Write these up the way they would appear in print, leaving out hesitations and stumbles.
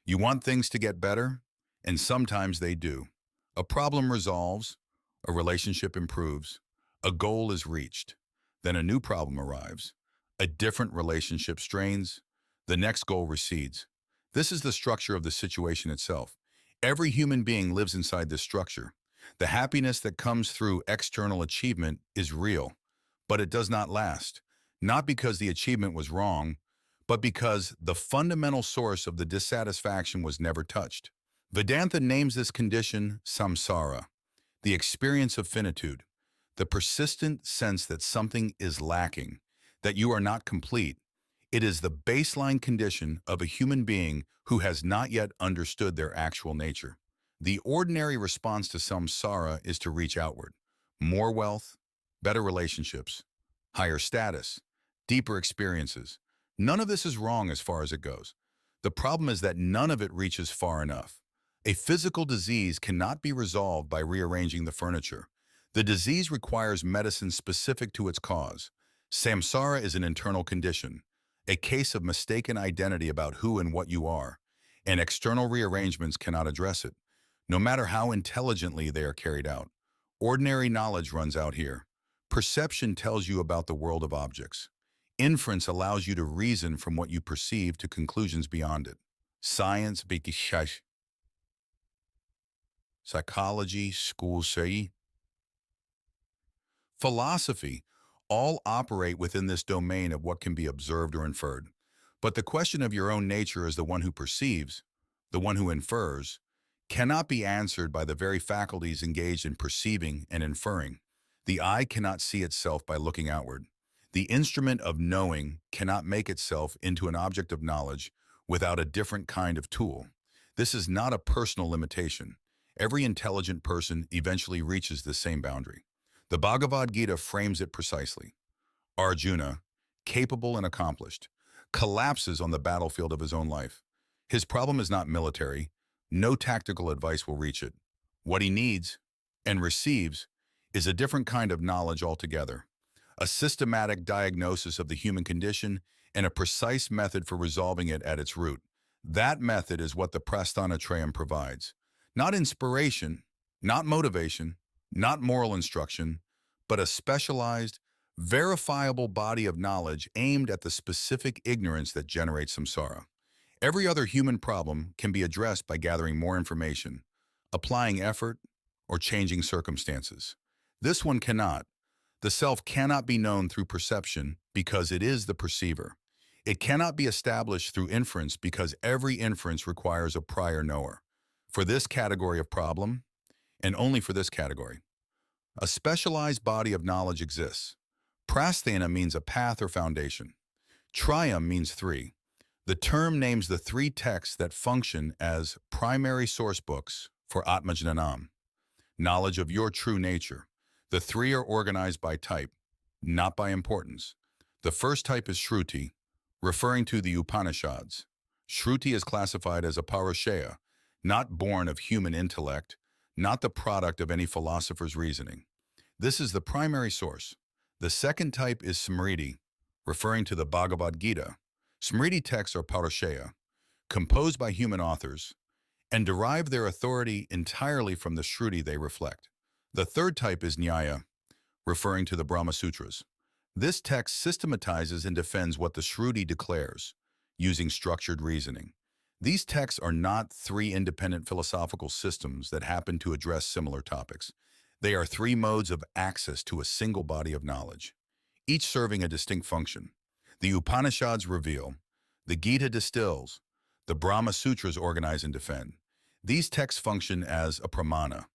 You want things to get better, and sometimes they do. A problem resolves, a relationship improves, a goal is reached. Then a new problem arrives. A different relationship strains, the next goal recedes. This is the structure of the situation itself. Every human being lives inside this structure. The happiness that comes through external achievement is real, but it does not last. Not because the achievement was wrong, but because the fundamental source of the dissatisfaction was never touched. Vedanta names this condition samsara, the experience of finitude, the persistent sense that something is lacking, that you are not complete. It is the baseline condition of a human being who has not yet understood their actual nature. The ordinary response to samsara is to reach outward. More wealth, better relationships, higher status, deeper experiences. None of this is wrong as far as it goes. The problem is that none of it reaches far enough. A physical disease cannot be resolved by rearranging the furniture. The disease requires medicine specific to its cause. Samsara is an internal condition, a case of mistaken identity about who and what you are, and external rearrangements cannot address it, no matter how intelligently they are carried out. Ordinary knowledge runs out here. Perception tells you about the world of objects. Inference allows you to reason from what you perceive to conclusions beyond it. Science, psychology, school, philosophy, all operate within this domain of what can be observed or inferred. But the question of your own nature as the one who perceives, the one who infers, cannot be answered by the very faculties engaged in perceiving and inferring. The eye cannot see itself by looking outward. The instrument of knowing cannot make itself into an object of knowledge without a different kind of tool. This is not a personal limitation. Every intelligent person eventually reaches the same boundary. The Bhagavad Gita frames it precisely. Arjuna, capable and accomplished, collapses on the battlefield of his own life. His problem is not military. No tactical advice will reach it. What he needs and receives is a different kind of knowledge altogether, a systematic diagnosis of the human condition and a precise method for resolving it at its root. That method is what the Prasthanatrayam provides. Not inspiration, not motivation, not moral instruction, but a specialized, verifiable body of knowledge aimed at the specific ignorance that generates samsara. Every other human problem can be addressed by gathering more information, applying effort, or changing circumstances. This one cannot. The self cannot be known through perception because it is the perceiver. It cannot be established through inference because every inference requires a prior knower. For this category of problem, and only for this category, a specialized body of knowledge exists. Prasthana means a path or foundation. Trayam means three. The term names the three texts that function as primary source books for Atmajnanam, knowledge of your true nature. The three are organized by type, not by importance. The first type is Shruti, referring to the Upanishads. Shruti is classified as a Paurushaya, not born of human intellect, not the product of any philosopher's reasoning. This is the primary source. The second type is Smriti, referring to the Bhagavad Gita. Smriti texts are Paurushaya, composed by human authors, and derive their authority entirely from the Shruti they reflect. The third type is Nyaya, referring to the Brahma-Sutras. This text systematizes and defends what the Shruti declares, using structured reasoning. These texts are not three independent philosophical systems that happen to address similar topics. They are three modes of access to a single body of knowledge, each serving a distinct function. The Upanishads reveal, the Gita distills, the Brahma-Sutras organize and defend. These texts function as a pramana,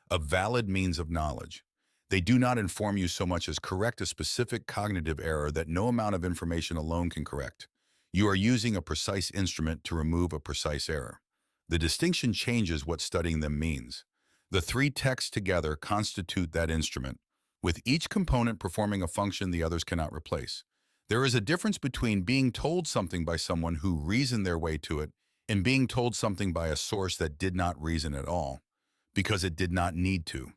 a valid means of knowledge. They do not inform you so much as correct a specific cognitive error that no amount of information alone can correct. You are using a precise instrument to remove a precise error. The distinction changes what studying them means. The three texts together constitute that instrument, with each component performing a function the others cannot replace. There is a difference between being told something by someone who reasoned their way to it and being told something by a source that did not reason at all, because it did not need to.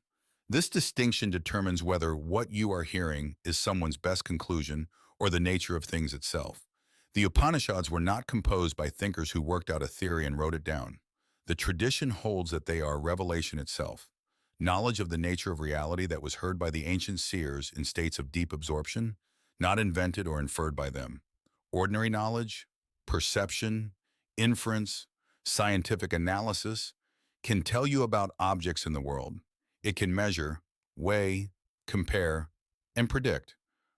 This distinction determines whether what you are hearing is someone's best conclusion or the nature of things itself. The Upanishads were not composed by thinkers who worked out a theory and wrote it down. The tradition holds that they are revelation itself, knowledge of the nature of reality that was heard by the ancient seers in states of deep absorption, not invented or inferred by them. Ordinary knowledge, perception, inference, scientific analysis can tell you about objects in the world. It can measure, weigh, compare, and predict.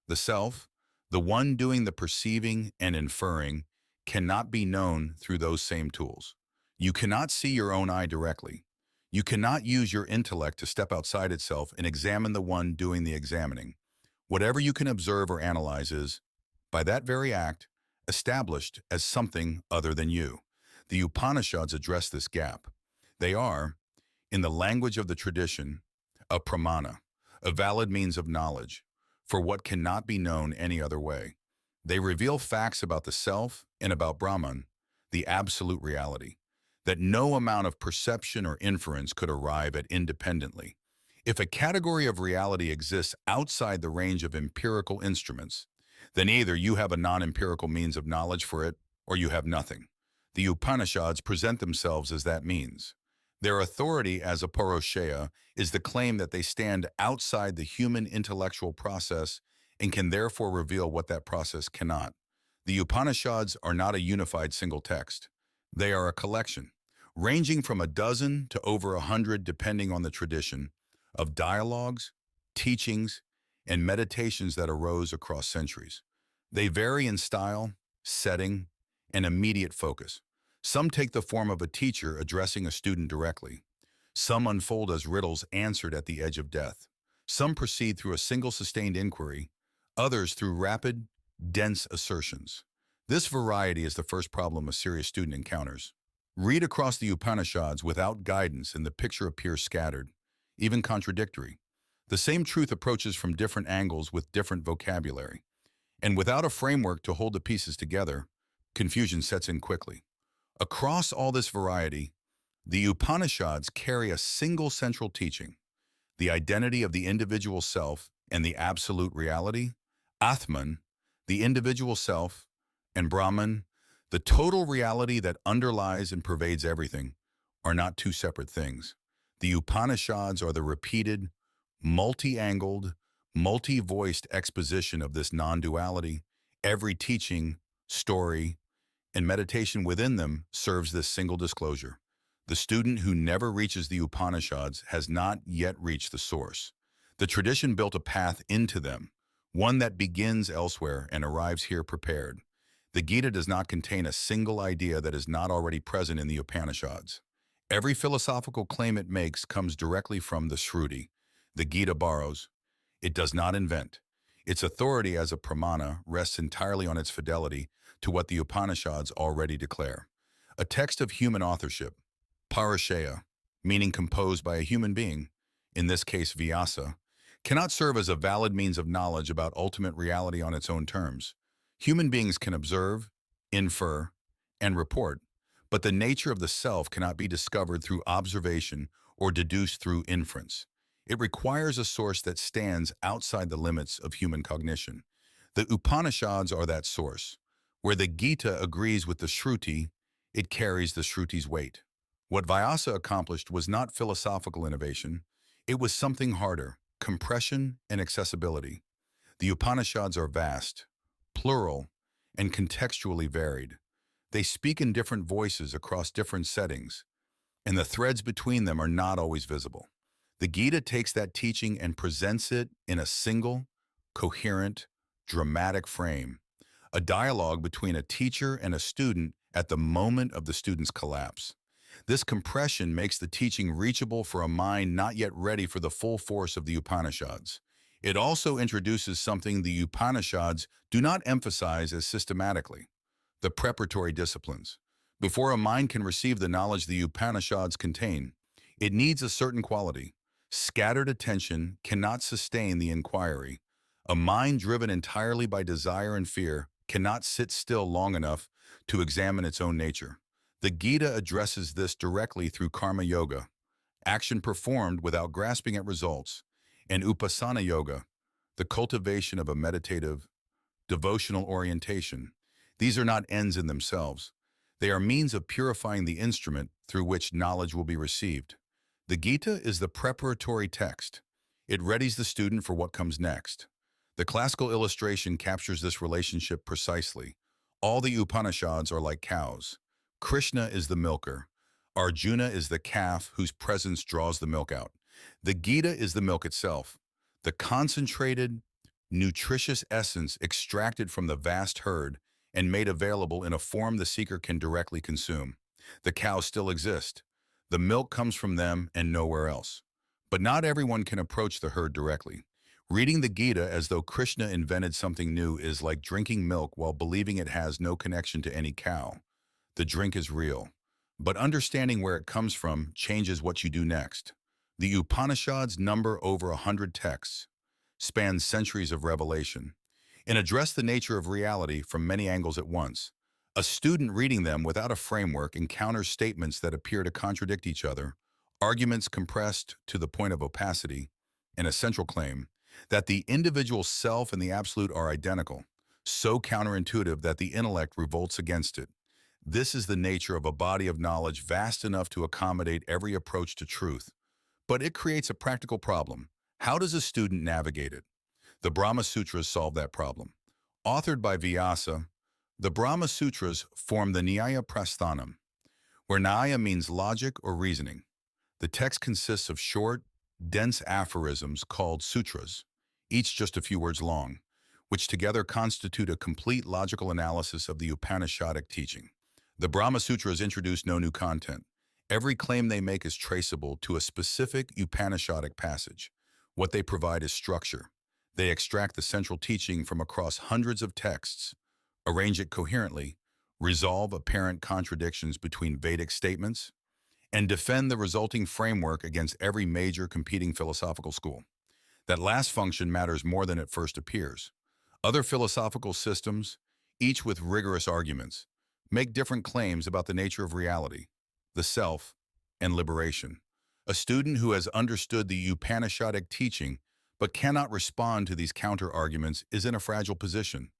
The self, the one doing the perceiving and inferring, cannot be known through those same tools. You cannot see your own eye directly. You cannot use your intellect to step outside itself and examine the one doing the examining. Whatever you can observe or analyze is, by that very act, established as something other than you. The Upanishads address this gap. They are, in the language of the tradition, a pramana, a valid means of knowledge, for what cannot be known any other way. They reveal facts about the self and about Brahman, the absolute reality, that no amount of perception or inference could arrive at independently. If a category of reality exists outside the range of empirical instruments, then either you have a non-empirical means of knowledge for it, or you have nothing. The Upanishads present themselves as that means. Their authority as a Purusha is the claim that they stand outside the human intellectual process and can therefore reveal what that process cannot. The Upanishads are not a unified single text. They are a collection, ranging from a dozen to over 100 depending on the tradition, of dialogues, teachings, and meditations that arose across centuries. They vary in style, setting, and immediate focus. Some take the form of a teacher addressing a student directly. Some unfold as riddles answered at the edge of death. Some proceed through a single sustained inquiry, others through rapid, dense assertions. This variety is the first problem a serious student encounters. Read across the Upanishads without guidance and the picture appears scattered, even contradictory. The same truth approaches from different angles with different vocabulary. And without a framework to hold the pieces together, confusion sets in quickly. Across all this variety, the Upanishads carry a single central teaching, the identity of the individual self and the absolute reality, Atman, the individual self, and Brahman, the total reality that underlies and pervades everything, are not two separate things. The Upanishads are the repeated, multi-angled, multi-voiced exposition of this non-duality. Every teaching, story, and meditation within them serves this single disclosure. The student who never reaches the Upanishads has not yet reached the source. The tradition built a path into them, one that begins elsewhere and arrives here prepared. The Gita does not contain a single idea that is not already present in the Upanishads. Every philosophical claim it makes comes directly from the Shruti. The Gita borrows. It does not invent. Its authority as a pramana rests entirely on its fidelity to what the Upanishads already declare. A text of human authorship, Purusha, meaning composed by a human being, in this case Vyasa, cannot serve as a valid means of knowledge about ultimate reality on its own terms. Human beings can observe, infer, and report, but the nature of the self cannot be discovered through observation or deduced through inference. It requires a source that stands outside the limits of human cognition. The Upanishads are that source. Where the Gita agrees with the Shruti, it carries the Shruti's weight. What Vyasa accomplished was not philosophical innovation. It was something harder, compression and accessibility. The Upanishads are vast, plural, and contextually varied. They speak in different voices across different settings, and the threads between them are not always visible. The Gita takes that teaching and presents it in a single, coherent, dramatic frame, a dialogue between a teacher and a student at the moment of the student's collapse. This compression makes the teaching reachable for a mind not yet ready for the full force of the Upanishads. It also introduces something the Upanishads do not emphasize as systematically: the preparatory disciplines. Before a mind can receive the knowledge the Upanishads contain, it needs a certain quality. Scattered attention cannot sustain the inquiry. A mind driven entirely by desire and fear cannot sit still long enough to examine its own nature. The Gita addresses this directly through karma yoga, action performed without grasping at results, and upasana yoga, the cultivation of a meditative, devotional orientation. These are not ends in themselves. They are means of purifying the instrument through which knowledge will be received. The Gita is the preparatory text. It readies the student for what comes next. The classical illustration captures this relationship precisely. All the Upanishads are like cows. Krishna is the milker. Arjuna is the calf whose presence draws the milk out. The Gita is the milk itself, the concentrated, nutritious essence extracted from the vast herd and made available in a form the seeker can directly consume. The cows still exist. The milk comes from them and nowhere else. But not everyone can approach the herd directly. Reading the Gita as though Krishna invented something new is like drinking milk while believing it has no connection to any cow. The drink is real, but understanding where it comes from changes what you do next. The Upanishads number over 100 texts, span centuries of revelation, and address the nature of reality from many angles at once. A student reading them without a framework encounters statements that appear to contradict each other, arguments compressed to the point of opacity, and a central claim that the individual self and the absolute are identical, so counterintuitive that the intellect revolts against it. This is the nature of a body of knowledge vast enough to accommodate every approach to truth. But it creates a practical problem. How does a student navigate it? The Brahma-Sutras solve that problem. Authored by Vyasa, the Brahma-Sutras form the Nyaya Prasthanam, where Nyaya means logic or reasoning. The text consists of short, dense aphorisms called sutras, each just a few words long, which together constitute a complete logical analysis of the Upanishadic teaching. The Brahma-Sutras introduce no new content. Every claim they make is traceable to a specific Upanishadic passage. What they provide is structure. They extract the central teaching from across hundreds of texts, arrange it coherently, resolve apparent contradictions between Vedic statements, and defend the resulting framework against every major competing philosophical school. That last function matters more than it first appears. Other philosophical systems, each with rigorous arguments, make different claims about the nature of reality, the self, and liberation. A student who has understood the Upanishadic teaching but cannot respond to these counter-arguments is in a fragile position.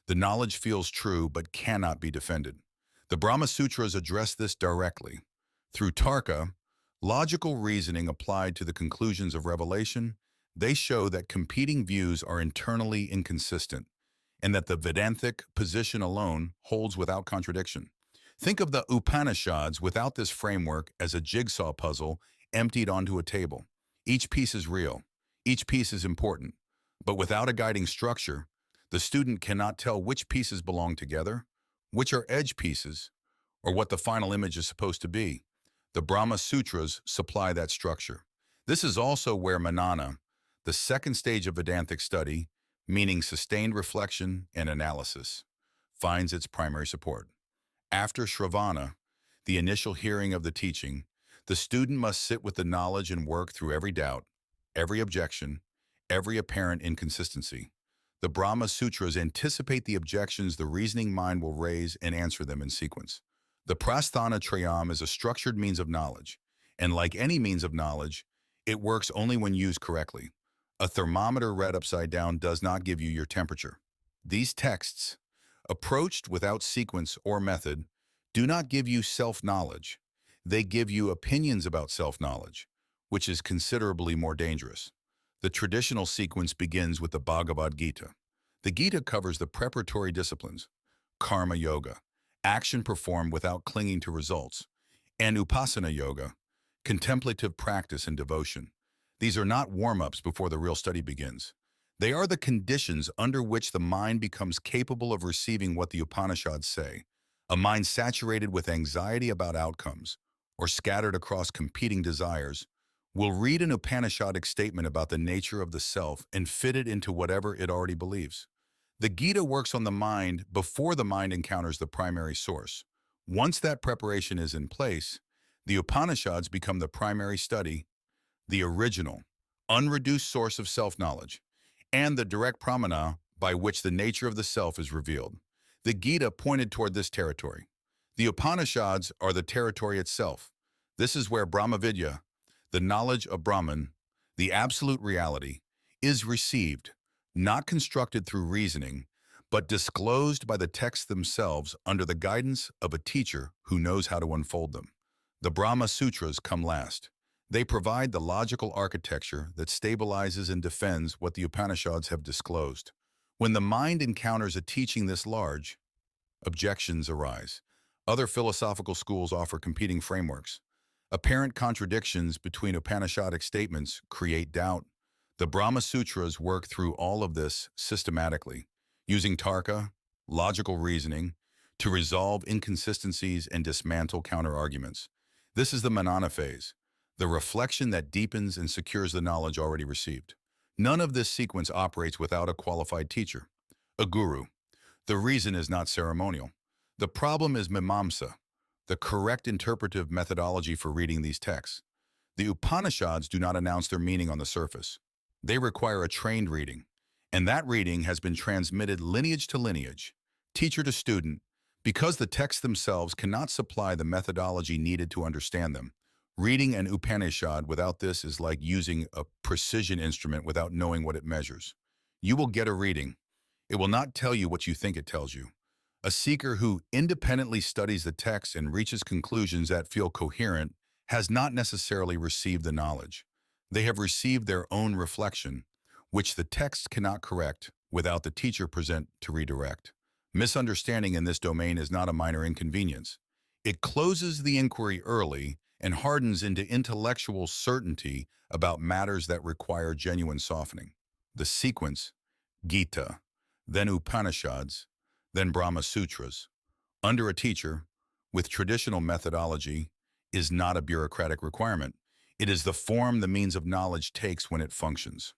The knowledge feels true but cannot be defended. The Brahma-Sutras address this directly. Through Tarka, logical reasoning applied to the conclusions of revelation, they show that competing views are internally inconsistent and that the Vedantic position alone holds without contradiction. Think of the Upanishads without this framework as a jigsaw puzzle emptied onto a table. Each piece is real. Each piece is important. But without a guiding structure, the student cannot tell which pieces belong together, which are edge pieces, or what the final image is supposed to be. The Brahma-Sutras supply that structure. This is also where Manana, the second stage of Vedantic study, meaning sustained reflection and analysis, finds its primary support. After Shravana, the initial hearing of the teaching, the student must sit with the knowledge and work through every doubt, every objection, every apparent inconsistency. The Brahma-Sutras anticipate the objections the reasoning mind will raise and answer them in sequence. The Prasthana Trayam is a structured means of knowledge, and like any means of knowledge, it works only when used correctly. A thermometer read upside down does not give you your temperature. These texts, approached without sequence or method, do not give you self-knowledge. They give you opinions about self-knowledge, which is considerably more dangerous. The traditional sequence begins with the Bhagavad Gita. The Gita covers the preparatory disciplines, karma yoga, action performed without clinging to results, and upasana yoga, contemplative practice and devotion. These are not warm-ups before the real study begins. They are the conditions under which the mind becomes capable of receiving what the Upanishads say. A mind saturated with anxiety about outcomes, or scattered across competing desires, will read an Upanishadic statement about the nature of the self and fit it into whatever it already believes. The Gita works on the mind before the mind encounters the primary source. Once that preparation is in place, the Upanishads become the primary study, the original, unreduced source of self-knowledge, and the direct pramana by which the nature of the self is revealed. The Gita pointed toward this territory. The Upanishads are the territory itself. This is where Brahmavidya, the knowledge of Brahman, the absolute reality, is received, not constructed through reasoning, but disclosed by the texts themselves under the guidance of a teacher who knows how to unfold them. The Brahma-Sutras come last. They provide the logical architecture that stabilizes and defends what the Upanishads have disclosed. When the mind encounters a teaching this large, objections arise. Other philosophical schools offer competing frameworks. Apparent contradictions between Upanishadic statements create doubt. The Brahma-Sutras work through all of this systematically, using tarka, logical reasoning, to resolve inconsistencies and dismantle counter-arguments. This is the manana phase, the reflection that deepens and secures the knowledge already received. None of this sequence operates without a qualified teacher, a guru. The reason is not ceremonial. The problem is mimamsa, the correct interpretive methodology for reading these texts. The Upanishads do not announce their meaning on the surface. They require a trained reading, and that reading has been transmitted lineage to lineage, teacher to student, because the texts themselves cannot supply the methodology needed to understand them. Reading an Upanishad without this is like using a precision instrument without knowing what it measures. You will get a reading. It will not tell you what you think it tells you. A seeker who independently studies the text and reaches conclusions that feel coherent has not necessarily received the knowledge. They have received their own reflection, which the text cannot correct without the teacher present to redirect. Misunderstanding in this domain is not a minor inconvenience. It closes the inquiry early and hardens into intellectual certainty about matters that require genuine softening. The sequence, Gita, then Upanishads, then Brahma-Sutras, under a teacher, with traditional methodology, is not a bureaucratic requirement. It is the form the means of knowledge takes when it functions.